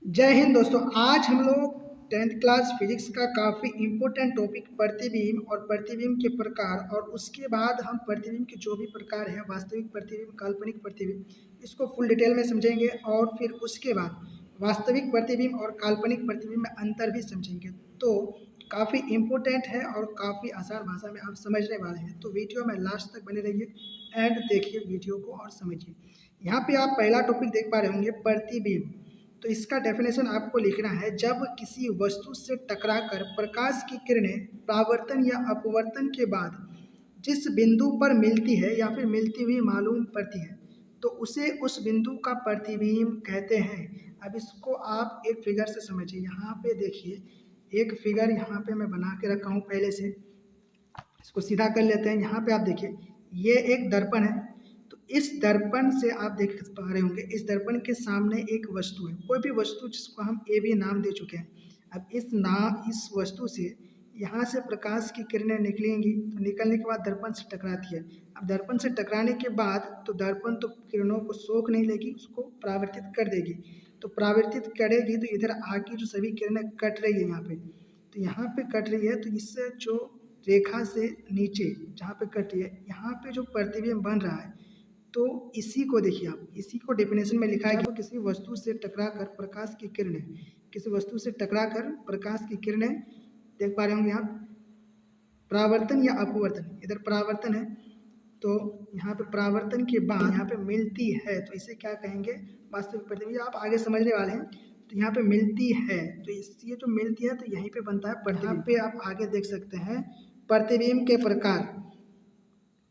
जय हिंद दोस्तों। आज हम लोग 10th क्लास फिजिक्स का काफ़ी इम्पोर्टेंट टॉपिक प्रतिबिंब और प्रतिबिंब के प्रकार और उसके बाद हम प्रतिबिंब के जो भी प्रकार हैं वास्तविक प्रतिबिंब, काल्पनिक प्रतिबिंब, इसको फुल डिटेल में समझेंगे और फिर उसके बाद वास्तविक प्रतिबिंब और काल्पनिक प्रतिबिंब में अंतर भी समझेंगे। तो काफ़ी इम्पोर्टेंट है और काफ़ी आसान भाषा में आप समझने वाले हैं। तो वीडियो में लास्ट तक बने रहिए एंड देखिए वीडियो को और समझिए। यहाँ पे आप पहला टॉपिक देख पा रहे होंगे प्रतिबिंब। तो इसका डेफिनेशन आपको लिखना है, जब किसी वस्तु से टकराकर प्रकाश की किरणें परावर्तन या अपवर्तन के बाद जिस बिंदु पर मिलती है या फिर मिलती हुई मालूम पड़ती है तो उसे उस बिंदु का प्रतिबिंब कहते हैं। अब इसको आप एक फिगर से समझिए। यहाँ पे देखिए, एक फिगर यहाँ पे मैं बना के रखा हूँ पहले से, इसको सीधा कर लेते हैं। यहाँ पे आप देखिए, ये एक दर्पण है। तो इस दर्पण से आप देख पा रहे होंगे, इस दर्पण के सामने एक वस्तु है, कोई भी वस्तु जिसको हम ए बी नाम दे चुके हैं। अब इस वस्तु से यहाँ से प्रकाश की किरणें निकलेंगी, तो निकलने के बाद दर्पण से टकराती है। अब दर्पण से टकराने के बाद तो दर्पण तो किरणों को सोख नहीं लेगी, उसको परावर्तित कर देगी। तो परावर्तित करेगी तो इधर आके जो सभी किरणें कट रही है यहाँ पे, तो यहाँ पे कट रही है, तो इससे जो रेखा से नीचे जहाँ पे कट रही है, यहाँ पे जो प्रतिबिंब बन रहा है, तो इसी को देखिए आप, इसी को डेफिनेशन में लिखा है कि किसी वस्तु से टकराकर प्रकाश की किरणें, किसी वस्तु से टकराकर प्रकाश की किरणें, देख पा रहे होंगे आप, परावर्तन या अपवर्तन, इधर परावर्तन है तो यहाँ पे परावर्तन के बाद यहाँ पे मिलती है, तो इसे क्या कहेंगे, वास्तविक प्रतिबिंब। आप आगे समझने वाले हैं। तो यहाँ पे मिलती है, तो ये जो मिलती है तो यहीं पे बनता है प्रतिबिंब। यहाँ पे आप आगे देख सकते हैं प्रतिबिंब के प्रकार।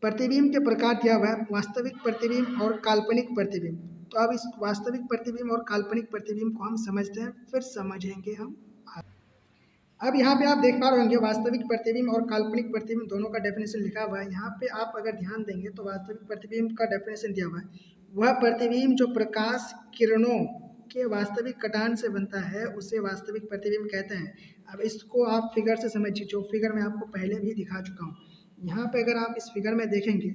प्रतिबिंब के प्रकार क्या हुआ है, वास्तविक प्रतिबिंब और काल्पनिक प्रतिबिंब। तो अब इस वास्तविक प्रतिबिंब और काल्पनिक प्रतिबिंब को हम समझते हैं, फिर समझेंगे हम। अब यहाँ पे आप देख पा रहे होंगे वास्तविक प्रतिबिंब और काल्पनिक प्रतिबिंब दोनों का डेफिनेशन लिखा हुआ है। यहाँ पे आप अगर ध्यान देंगे तो वास्तविक प्रतिबिंब का डेफिनेशन दिया हुआ है, वह प्रतिबिंब जो प्रकाश किरणों के वास्तविक कटान से बनता है उसे वास्तविक प्रतिबिंब कहते हैं। अब इसको आप फिगर से समझिए, जो फिगर मैं आपको पहले भी दिखा चुका हूँ। यहाँ पे अगर आप इस फिगर में देखेंगे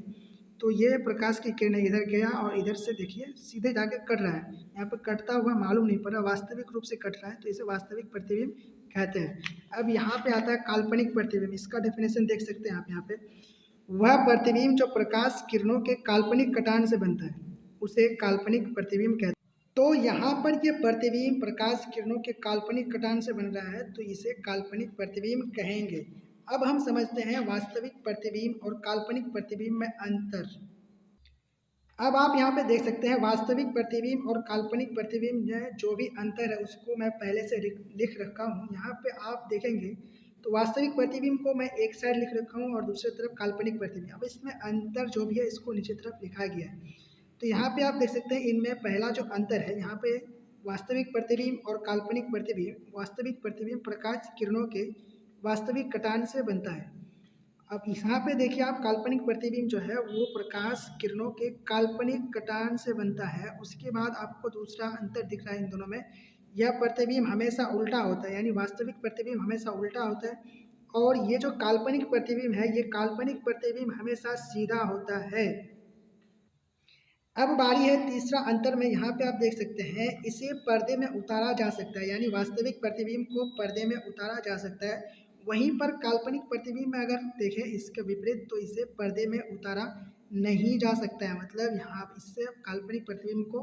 तो ये प्रकाश की किरण इधर गया और इधर से देखिए सीधे जाके कट रहा है। यहाँ पे कटता हुआ मालूम नहीं पड़ रहा, वास्तविक रूप से कट रहा है, तो इसे वास्तविक प्रतिबिंब कहते हैं। अब यहाँ पे आता है काल्पनिक प्रतिबिंब। इसका डेफिनेशन देख सकते हैं आप यहाँ पे, वह प्रतिबिंब जो प्रकाश किरणों के काल्पनिक कटान से बनता है उसे काल्पनिक प्रतिबिंब कहते हैं। तो यहाँ पर ये प्रतिबिंब प्रकाश किरणों के काल्पनिक कटान से बन रहा है तो इसे काल्पनिक प्रतिबिंब कहेंगे। अब हम समझते हैं वास्तविक प्रतिबिंब और काल्पनिक प्रतिबिंब में अंतर। अब आप यहाँ पे देख सकते हैं वास्तविक प्रतिबिंब और काल्पनिक प्रतिबिंब में जो भी अंतर है उसको मैं पहले से लिख रखा हूँ। यहाँ पे आप देखेंगे तो वास्तविक प्रतिबिंब को मैं एक साइड लिख रखा हूँ और दूसरी तरफ काल्पनिक प्रतिबिंब। अब इसमें अंतर जो भी है इसको नीचे तरफ लिखा गया है। तो यहाँ पे आप देख सकते हैं इनमें पहला जो अंतर है, यहाँ पे वास्तविक प्रतिबिंब और काल्पनिक प्रतिबिंब, वास्तविक प्रतिबिंब प्रकाश किरणों के वास्तविक कटान से बनता है। अब यहाँ पे देखिए आप, काल्पनिक प्रतिबिंब जो है वो प्रकाश किरणों के काल्पनिक कटान से बनता है। उसके बाद आपको दूसरा अंतर दिख रहा है इन दोनों में, यह प्रतिबिंब हमेशा उल्टा होता है, यानी वास्तविक प्रतिबिंब हमेशा उल्टा होता है और ये जो काल्पनिक प्रतिबिंब है, ये काल्पनिक प्रतिबिंब हमेशा सीधा होता है। अब बारी है तीसरा अंतर में, यहाँ पे आप देख सकते हैं इसे पर्दे में उतारा जा सकता है, यानी वास्तविक प्रतिबिंब को पर्दे में उतारा जा सकता है। वहीं पर काल्पनिक प्रतिबिंब में अगर देखें इसके विपरीत तो इसे पर्दे में उतारा नहीं जा सकता है। मतलब यहाँ इससे काल्पनिक प्रतिबिंब को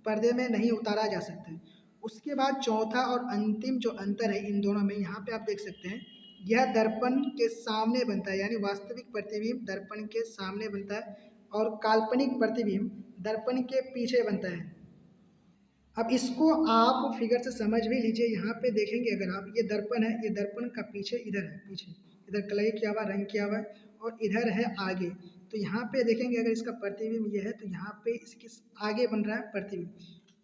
पर्दे में नहीं उतारा जा सकता है। उसके बाद चौथा और अंतिम जो अंतर है इन दोनों में, यहाँ पे आप देख सकते हैं यह दर्पण के सामने बनता है, यानी वास्तविक प्रतिबिंब दर्पण के सामने बनता है और काल्पनिक प्रतिबिंब दर्पण के पीछे बनता है। अब इसको आप फिगर से समझ भी लीजिए। यहाँ पे देखेंगे अगर आप, ये दर्पण है, ये दर्पण का पीछे इधर है, पीछे इधर कलई किया हुआ, रंग किया हुआ है और इधर है आगे। तो यहाँ पे देखेंगे अगर इसका प्रतिबिंब ये है तो यहाँ पे इसके आगे बन रहा है प्रतिबिंब,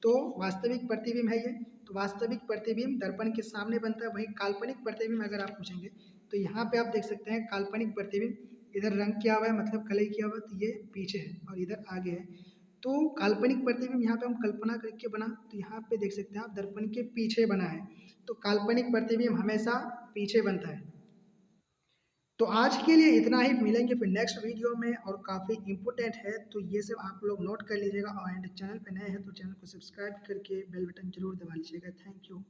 तो वास्तविक प्रतिबिंब है ये। तो वास्तविक प्रतिबिंब दर्पण के सामने बनता है। वहीं काल्पनिक प्रतिबिंब अगर आप पूछेंगे तो यहाँ पे आप देख सकते हैं काल्पनिक प्रतिबिंब इधर रंग किया हुआ है, मतलब कलई किया हुआ है, तो ये पीछे है और इधर आगे है। तो काल्पनिक प्रतिबिंब यहाँ पे हम कल्पना करके बना, तो यहाँ पे देख सकते हैं आप दर्पण के पीछे बना है। तो काल्पनिक प्रतिबिंब हमेशा पीछे बनता है। तो आज के लिए इतना ही, मिलेंगे फिर नेक्स्ट वीडियो में, और काफ़ी इंपॉर्टेंट है तो ये सब आप लोग नोट कर लीजिएगा। एंड चैनल पे नए हैं तो चैनल को सब्सक्राइब करके बेल बटन जरूर दबा लीजिएगा। Thank you.